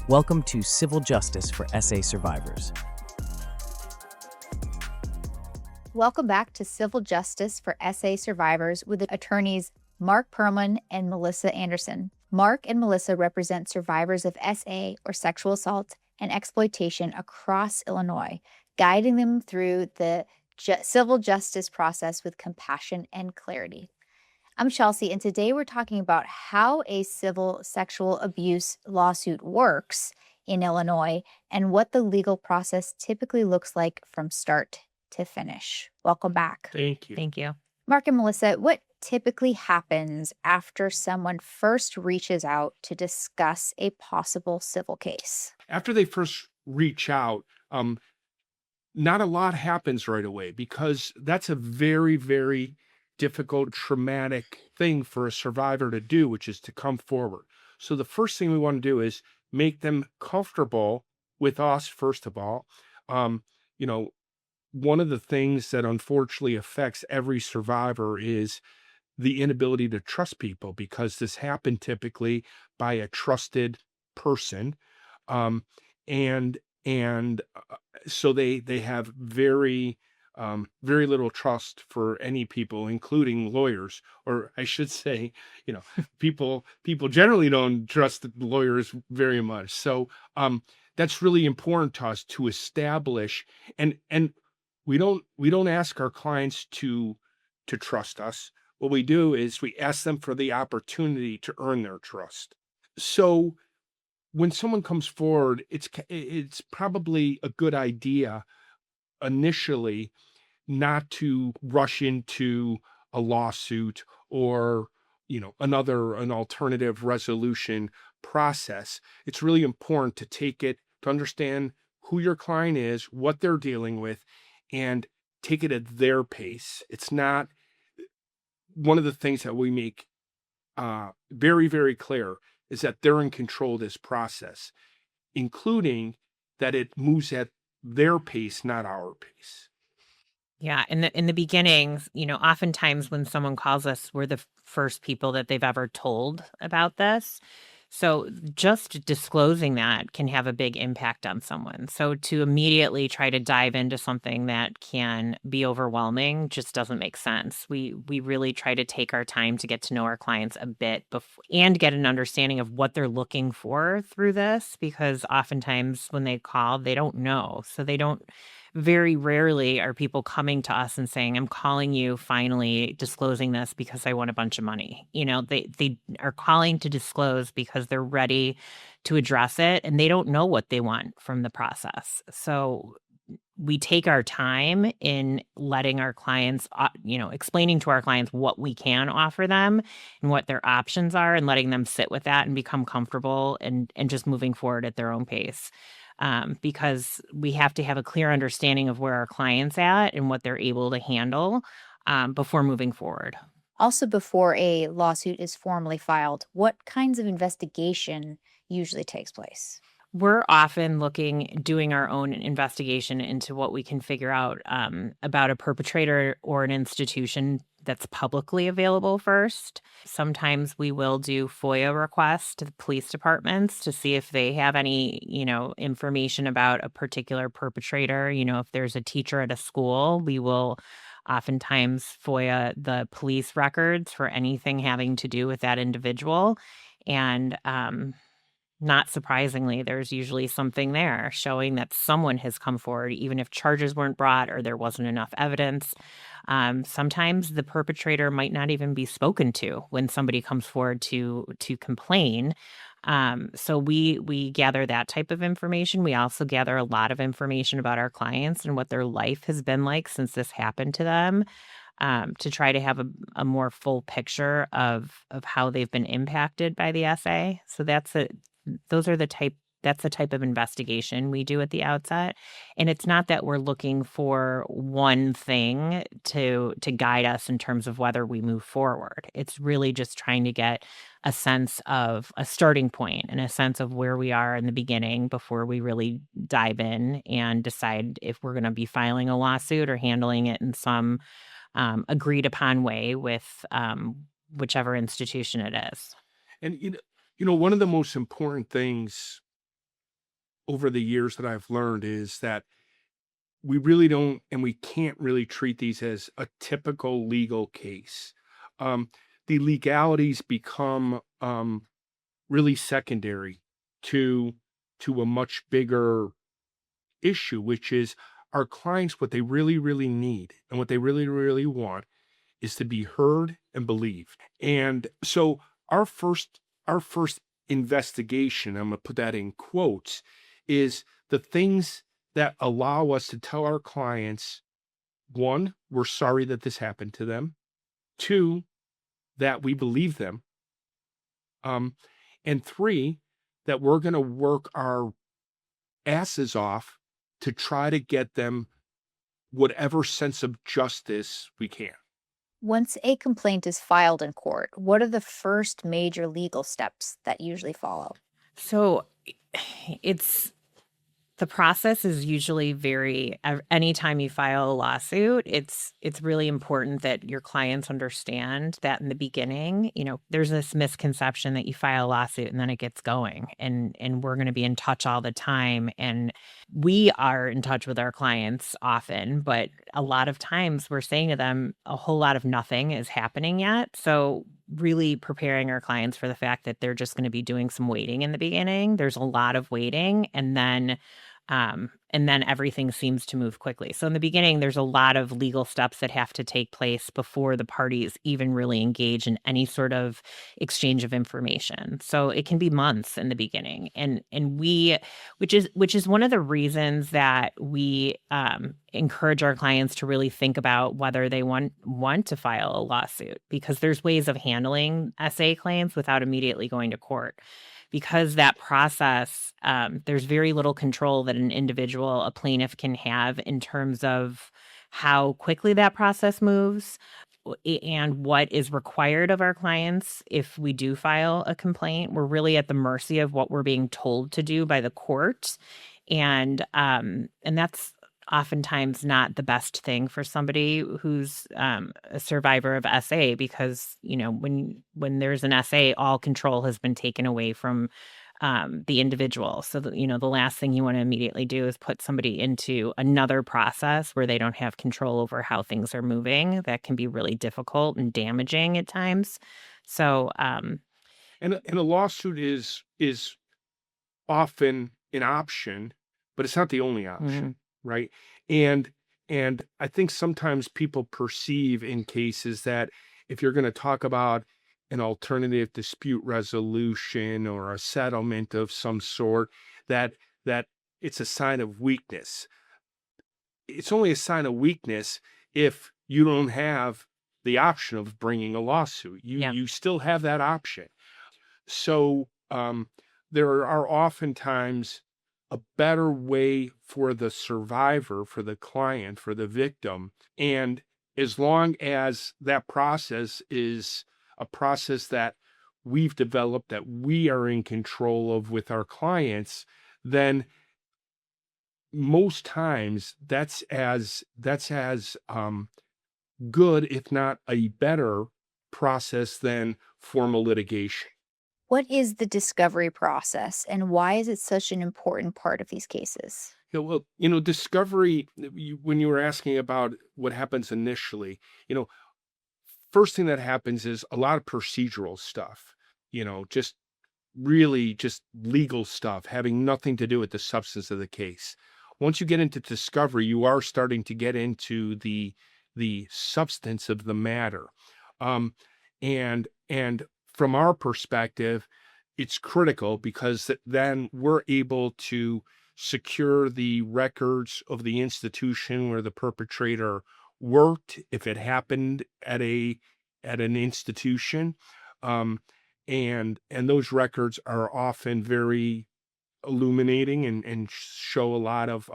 Welcome to Civil Justice for SA Survivors. Welcome back to Civil Justice for SA Survivors with attorneys Marc Pearlman and Melissa Anderson. Marc and Melissa represent survivors of SA or sexual assault and exploitation across Illinois, guiding them through the civil justice process with compassion and clarity. I'm Chelsea, and today we're talking about how a civil sexual abuse lawsuit works in Illinois and what the legal process typically looks like from start to finish. Welcome back. Thank you. Thank you. Marc and Melissa, what typically happens after someone first reaches out to discuss a possible civil case? After they first reach out, not a lot happens right away because that's a very, very difficult, traumatic thing for a survivor to do, which is to come forward. So the first thing we want to do is make them comfortable with us, first of all. One of the things that unfortunately affects every survivor is the inability to trust people, because this happened typically by a trusted person. So they have very little trust for any people, including lawyers, or I should say, people generally don't trust lawyers very much. So that's really important to us to establish, and we don't ask our clients to trust us. What we do is we ask them for the opportunity to earn their trust. So when someone comes forward, it's probably a good idea initially not to rush into a lawsuit or an alternative resolution process. It's really important to understand who your client is, what they're dealing with, and take it at their pace. It's not one of the things that we make very, very clear is that they're in control of this process, including that it moves at their pace, not our pace. Yeah. In the beginning, oftentimes when someone calls us, we're the first people that they've ever told about this. So just disclosing that can have a big impact on someone. So to immediately try to dive into something that can be overwhelming just doesn't make sense. We really try to take our time to get to know our clients a bit and get an understanding of what they're looking for through this, because oftentimes when they call, they don't know. So very rarely are people coming to us and saying, I'm calling you finally disclosing this because I want a bunch of money. They are calling to disclose because they're ready to address it and they don't know what they want from the process. So we take our time in letting our clients, explaining to our clients what we can offer them and what their options are, and letting them sit with that and become comfortable and just moving forward at their own pace. Because we have to have a clear understanding of where our client's at and what they're able to handle before moving forward. Also, before a lawsuit is formally filed, what kinds of investigation usually takes place? We're often doing our own investigation into what we can figure out about a perpetrator or an institution that's publicly available first. Sometimes we will do FOIA requests to the police departments to see if they have any, information about a particular perpetrator. If there's a teacher at a school, we will oftentimes FOIA the police records for anything having to do with that individual. And not surprisingly, there's usually something there showing that someone has come forward, even if charges weren't brought or there wasn't enough evidence. Sometimes the perpetrator might not even be spoken to when somebody comes forward to complain. So we gather that type of information. We also gather a lot of information about our clients and what their life has been like since this happened to them, to try to have a more full picture of how they've been impacted by the SA. So that's the type of investigation we do at the outset. And it's not that we're looking for one thing to guide us in terms of whether we move forward. It's really just trying to get a sense of a starting point and a sense of where we are in the beginning before we really dive in and decide if we're going to be filing a lawsuit or handling it in some agreed upon way with whichever institution it is. And one of the most important things over the years that I've learned is that we really don't, and we can't really treat these as a typical legal case. Um, the legalities become really secondary to a much bigger issue, which is our clients, what they really, really need and what they really, really want is to be heard and believed. And so our first investigation, I'm gonna put that in quotes, is the things that allow us to tell our clients, one, we're sorry that this happened to them. Two, that we believe them. Um, and three, that we're gonna work our asses off to try to get them whatever sense of justice we can. Once a complaint is filed in court, what are the first major legal steps that usually follow? So it's the process is usually anytime you file a lawsuit, it's really important that your clients understand that in the beginning, there's this misconception that you file a lawsuit and then it gets going and we're going to be in touch all the time. And we are in touch with our clients often, but a lot of times we're saying to them a whole lot of nothing is happening yet. So really preparing our clients for the fact that they're just going to be doing some waiting in the beginning. There's a lot of waiting, and then everything seems to move quickly. So in the beginning, there's a lot of legal steps that have to take place before the parties even really engage in any sort of exchange of information. So it can be months in the beginning, which is one of the reasons that we encourage our clients to really think about whether they want to file a lawsuit, because there's ways of handling SA claims without immediately going to court. Because that process, there's very little control that an individual, a plaintiff, can have in terms of how quickly that process moves and what is required of our clients if we do file a complaint. We're really at the mercy of what we're being told to do by the court. And that's oftentimes not the best thing for somebody who's a survivor of SA, because when there's an SA, all control has been taken away from the individual. So that, the last thing you want to immediately do is put somebody into another process where they don't have control over how things are moving. That can be really difficult and damaging at times. So And a lawsuit is often an option, but it's not the only option, right? And I think sometimes people perceive in cases that if you're going to talk about an alternative dispute resolution or a settlement of some sort, that it's a sign of weakness. It's only a sign of weakness if you don't have the option of bringing a lawsuit. You still have that option. So there are oftentimes a better way for the survivor, for the client, for the victim. And as long as that process is a process that we've developed, that we are in control of with our clients, then most times that's as good, if not a better process than formal litigation. What is the discovery process and why is it such an important part of these cases? Yeah, well, discovery, when you were asking about what happens initially, first thing that happens is a lot of procedural stuff, just really just legal stuff having nothing to do with the substance of the case. Once you get into discovery, you are starting to get into the substance of the matter. And from our perspective, it's critical because then we're able to secure the records of the institution where the perpetrator worked, if it happened at an institution. And those records are often very illuminating and show a lot of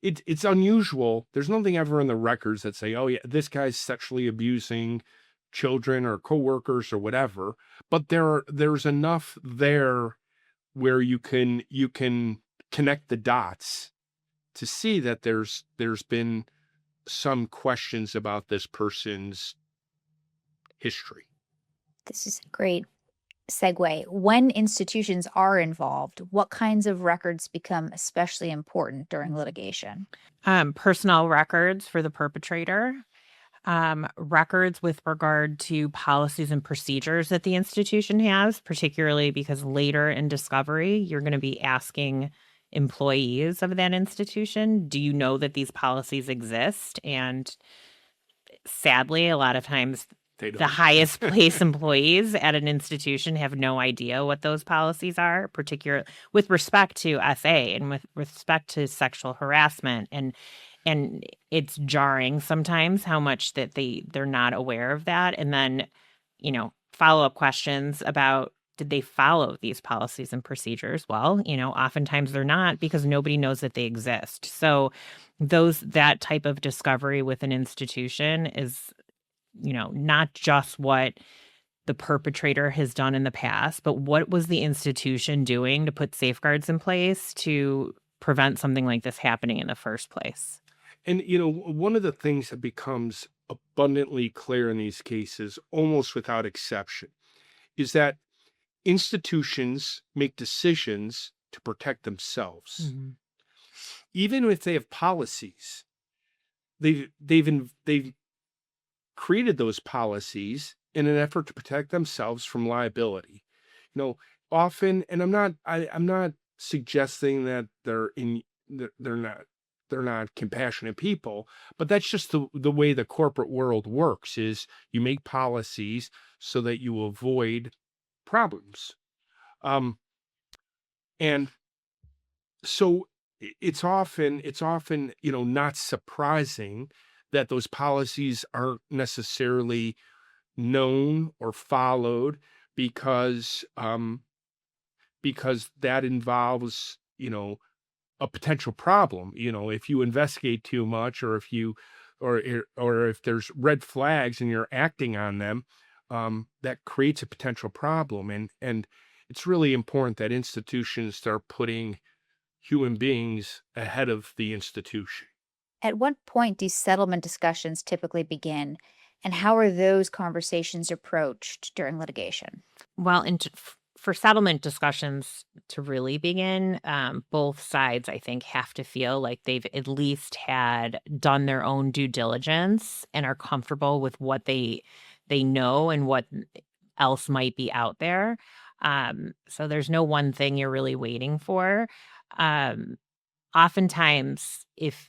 it's unusual. There's nothing ever in the records that say, oh yeah, this guy's sexually abusing children or coworkers or whatever, but there's enough there where you can connect the dots to see that there's been some questions about this person's history. This is great. segue. When institutions are involved, what kinds of records become especially important during litigation? Personnel records for the perpetrator, records with regard to policies and procedures that the institution has, particularly because later in discovery, you're going to be asking employees of that institution, do you know that these policies exist? And sadly, a lot of times They the don't. highest place employees at an institution have no idea what those policies are, particularly with respect to SA and with respect to sexual harassment. And it's jarring sometimes how much that they're not aware of that. And then, follow-up questions about, did they follow these policies and procedures? Well, oftentimes they're not, because nobody knows that they exist. So that type of discovery with an institution is, not just what the perpetrator has done in the past, but what was the institution doing to put safeguards in place to prevent something like this happening in the first place. And, one of the things that becomes abundantly clear in these cases, almost without exception, is that institutions make decisions to protect themselves. Mm-hmm. Even if they have policies, they've created those policies in an effort to protect themselves from liability. Often, and I'm not suggesting that they're not compassionate people, but that's just the way the corporate world works. Is you make policies so that you avoid problems, and so it's often not surprising that those policies aren't necessarily known or followed, because that involves a potential problem. If you investigate too much, or if there's red flags and you're acting on them, that creates a potential problem. And it's really important that institutions start putting human beings ahead of the institution. At what point do settlement discussions typically begin, and how are those conversations approached during litigation? Well, for settlement discussions to really begin, both sides, I think, have to feel like they've at least had done their own due diligence and are comfortable with what they know and what else might be out there. So there's no one thing you're really waiting for. Oftentimes, if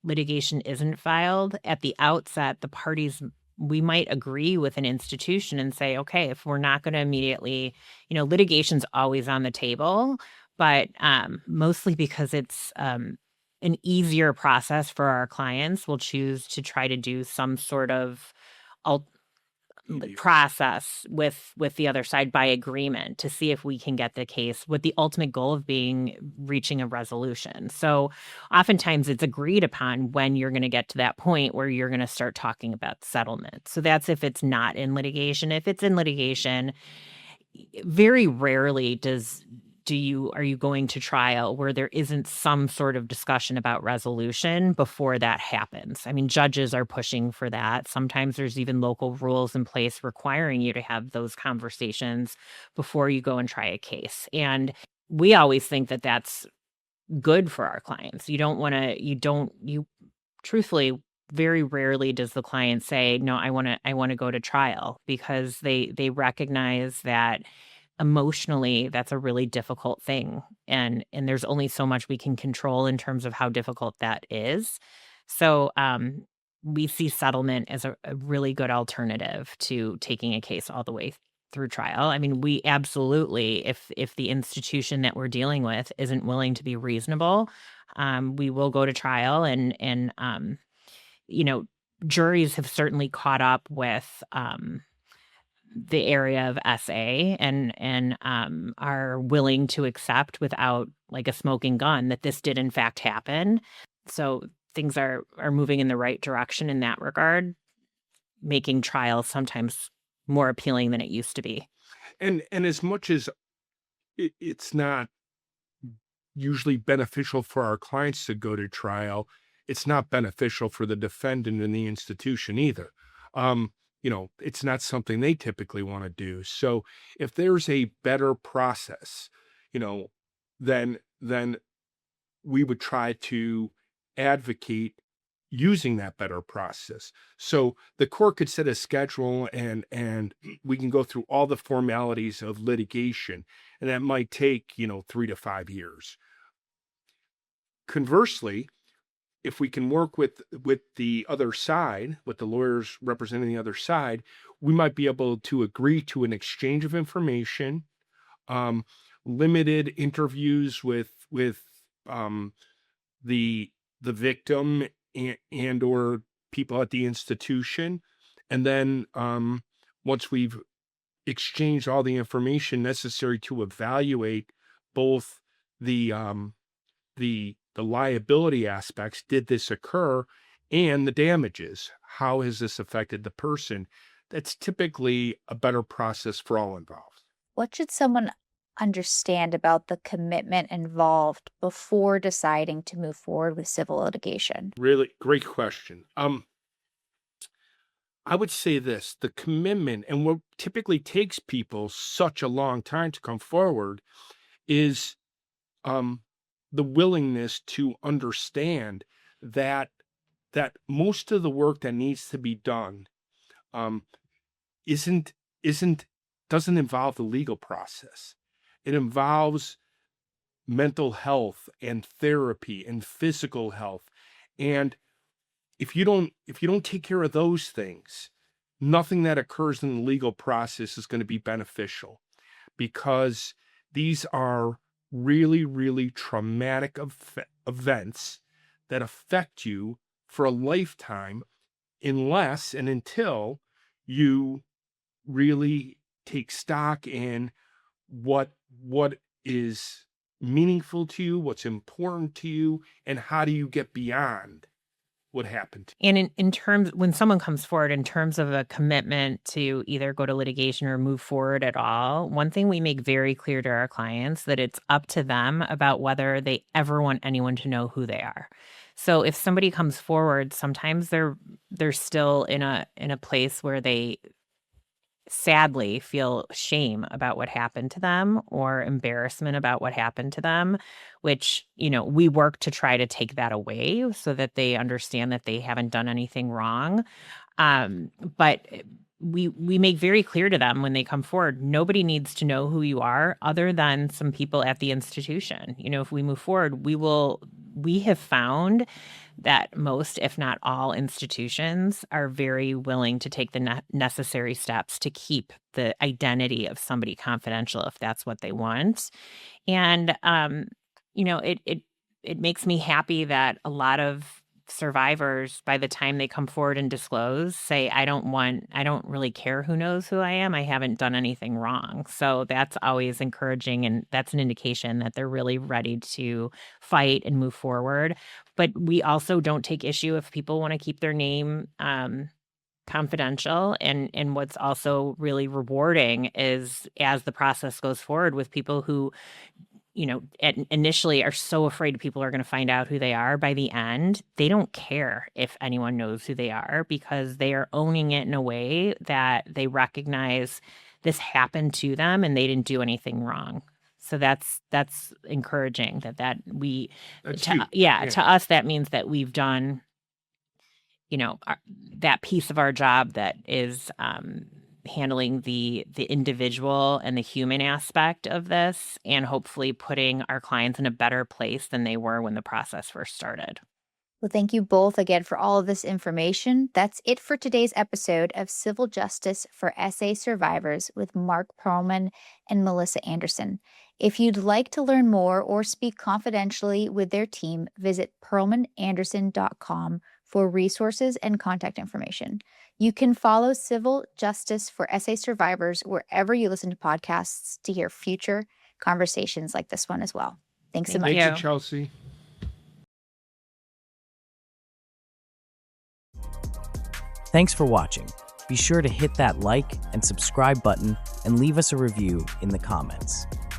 litigation isn't filed at the outset, the parties, we might agree with an institution and say, okay, if we're not going to immediately, litigation's always on the table, but mostly because it's an easier process for our clients, we'll choose to try to do some sort of process with the other side by agreement to see if we can get the case, with the ultimate goal of reaching a resolution. So oftentimes it's agreed upon when you're going to get to that point where you're going to start talking about settlement. So that's if it's not in litigation. If it's in litigation, very rarely are you going to trial where there isn't some sort of discussion about resolution before that happens. I mean, judges are pushing for that. Sometimes there's even local rules in place requiring you to have those conversations before you go and try a case. And we always think that that's good for our clients. Truthfully, very rarely does the client say, no, I want to go to trial, because they recognize that emotionally that's a really difficult thing, and there's only so much we can control in terms of how difficult that is. So we see settlement as a really good alternative to taking a case all the way through trial. I mean, we absolutely, if the institution that we're dealing with isn't willing to be reasonable, we will go to trial. And juries have certainly caught up with the area of SA and are willing to accept without like a smoking gun that this did in fact happen. So things are moving in the right direction in that regard, making trials sometimes more appealing than it used to be. And as much as it's not usually beneficial for our clients to go to trial, it's not beneficial for the defendant and the institution either. it's not something they typically want to do. So if there's a better process, then we would try to advocate using that better process. So the court could set a schedule and we can go through all the formalities of litigation, and that might take, 3 to 5 years. Conversely, if we can work with the other side, with the lawyers representing the other side, we might be able to agree to an exchange of information, limited interviews with the victim and or people at the institution, and then once we've exchanged all the information necessary to evaluate both the liability aspects, did this occur, and the damages, how has this affected the person, that's typically a better process for all involved. What should someone understand about the commitment involved before deciding to move forward with civil litigation? Really great question. I would say this, the commitment, and what typically takes people such a long time to come forward, is the willingness to understand that most of the work that needs to be done doesn't involve the legal process. It involves mental health and therapy and physical health. And if you don't take care of those things, nothing that occurs in the legal process is going to be beneficial, because these are really, really traumatic events that affect you for a lifetime, unless and until you really take stock in what is meaningful to you, what's important to you, and how do you get beyond what happened. And in terms, when someone comes forward in terms of a commitment to either go to litigation or move forward at all, one thing we make very clear to our clients, that it's up to them about whether they ever want anyone to know who they are. So if somebody comes forward, sometimes they're still in a place where they sadly feel shame about what happened to them, or embarrassment about what happened to them, which, we work to try to take that away so that they understand that they haven't done anything wrong. But we make very clear to them when they come forward, nobody needs to know who you are other than some people at the institution. If we move forward, we have found that most, if not all, institutions are very willing to take the necessary steps to keep the identity of somebody confidential if that's what they want. And, it makes me happy that a lot of survivors, by the time they come forward and disclose, say, I don't really care who knows who I am. I haven't done anything wrong. So that's always encouraging. And that's an indication that they're really ready to fight and move forward. But we also don't take issue if people want to keep their name confidential. And what's also really rewarding is, as the process goes forward, with people who initially are so afraid people are going to find out who they are, by the end, they don't care if anyone knows who they are, because they are owning it in a way that they recognize this happened to them and they didn't do anything wrong. So that's encouraging to us, that means that we've done, that piece of our job that is, handling the individual and the human aspect of this, and hopefully putting our clients in a better place than they were when the process first started. Well, thank you both again for all of this information. That's it for today's episode of Civil Justice for SA Survivors with Marc Pearlman and Melissa Anderson. If you'd like to learn more or speak confidentially with their team, visit pearlmananderson.com for resources and contact information. You can follow Civil Justice for SA Survivors wherever you listen to podcasts to hear future conversations like this one as well. Thanks so much. Thank you, Chelsea. Thanks for watching. Be sure to hit that like and subscribe button and leave us a review in the comments.